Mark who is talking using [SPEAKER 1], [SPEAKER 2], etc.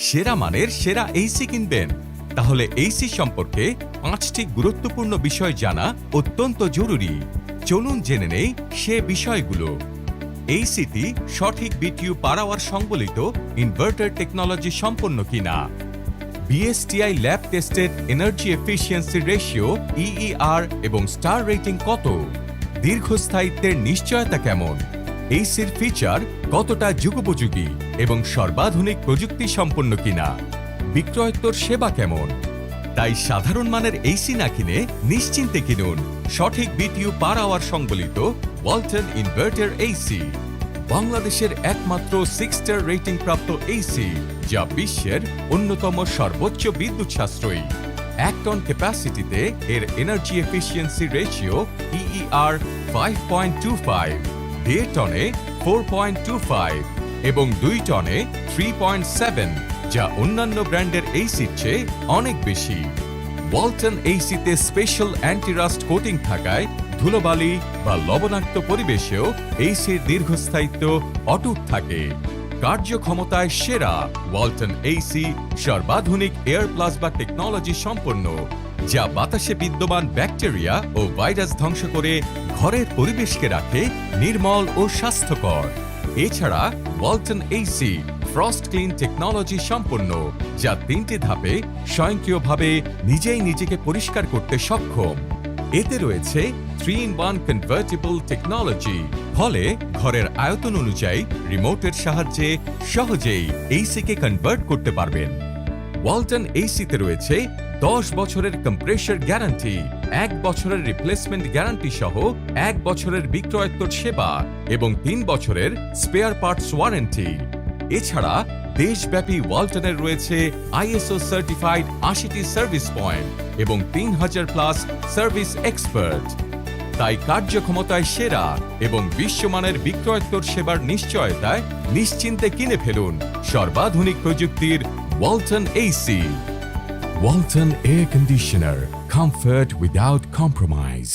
[SPEAKER 1] সেরা মানের সেরা এসি কিনবেন, তাহলে এসি সম্পর্কে 5টি গুরুত্বপূর্ণ বিষয় জানা অত্যন্ত জরুরি। চলুন জেনে নেই সে বিষয়গুলো। এসিটি সঠিক বিটিইউ পার আওয়ার সংবলিত ইনভার্টার টেকনোলজি সম্পন্ন কিনা, BSTI lab tested energy efficiency ratio EER এবং স্টার রেটিং কত, দীর্ঘস্থায়িত্বের নিশ্চয়তা কেমন, এসির ফিচার কতটা যুগোপযোগী এবং সর্বাধুনিক প্রযুক্তি সম্পন্ন কিনা, বিক্রয়োত্তর সেবা কেমন। তাই সাধারণ মানের এসি না কিনে নিশ্চিন্তে কিনুন সঠিক বিটিইউ পার আওয়ার সংবলিত ওয়ালটন ইনভার্টার এসি, বাংলাদেশের একমাত্র 6 স্টার রেটিং প্রাপ্ত এসি, যা বিশ্বের অন্যতম সর্বোচ্চ বিদ্যুৎ সাশ্রয়ী। 1 টন ক্যাপাসিটিতে এর এনার্জি এফিসিয়েন্সি রেশিও ইইআর 5.25, 1.5 টনে 4.25 এবং 2 টনে 3.7, যা অন্যান্য ব্র্যান্ডের এসির চেয়ে অনেক বেশি। ওয়ালটন এসিতে স্পেশাল অ্যান্টি-রাস্ট কোটিং থাকায় ধুলোবালি বা লবণাক্ত পরিবেশেও এসির দীর্ঘস্থায়িত্ব অটুট থাকে। কার্যক্ষমতায় সেরা ওয়ালটন এসি সর্বাধুনিক এয়ার প্লাজমা টেকনোলজি সম্পন্ন, যা বাতাসে বিদ্যমান ব্যাকটেরিয়া ও ভাইরাস ধ্বংস করে ঘরের পরিবেশকে রাখে নির্মল ও স্বাস্থ্যকর। এছাড়া Walton AC frost clean technology সম্পন্ন, যা 3টি ধাপে স্বয়ংক্রিয়ভাবে নিজেই নিজেকে পরিষ্কার করতে সক্ষম। এতে রয়েছে 3-in-1 কনভার্টেবল টেকনোলজি, ফলে ঘরের আয়তন অনুযায়ী রিমোটের সাহায্যে সহজেই এসিকে কনভার্ট করতে পারবেন। ওয়ালটন এসিতে রয়েছে 10 বছরের কম্প্রেসর গ্যারান্টি, 1 বছরের রিপ্লেসমেন্ট গ্যারান্টি সহ 1 বছরের বিক্রয়োত্তর সেবা এবং 3 বছরের স্পেয়ার পার্টস ওয়ারেন্টি। এছাড়া দেশব্যাপী ওয়ালটনের রয়েছে আইএসও সার্টিফাইড 80টি সার্ভিস পয়েন্ট এবং 3000+ সার্ভিস এক্সপার্ট। তাই কার্যক্ষমতায় সেরা এবং বিশ্বমানের বিক্রয়োত্তর সেবার নিশ্চয়তায় নিশ্চিন্তে কিনে ফেলুন সর্বাধুনিক প্রযুক্তির Walton AC. Walton air conditioner, comfort without compromise.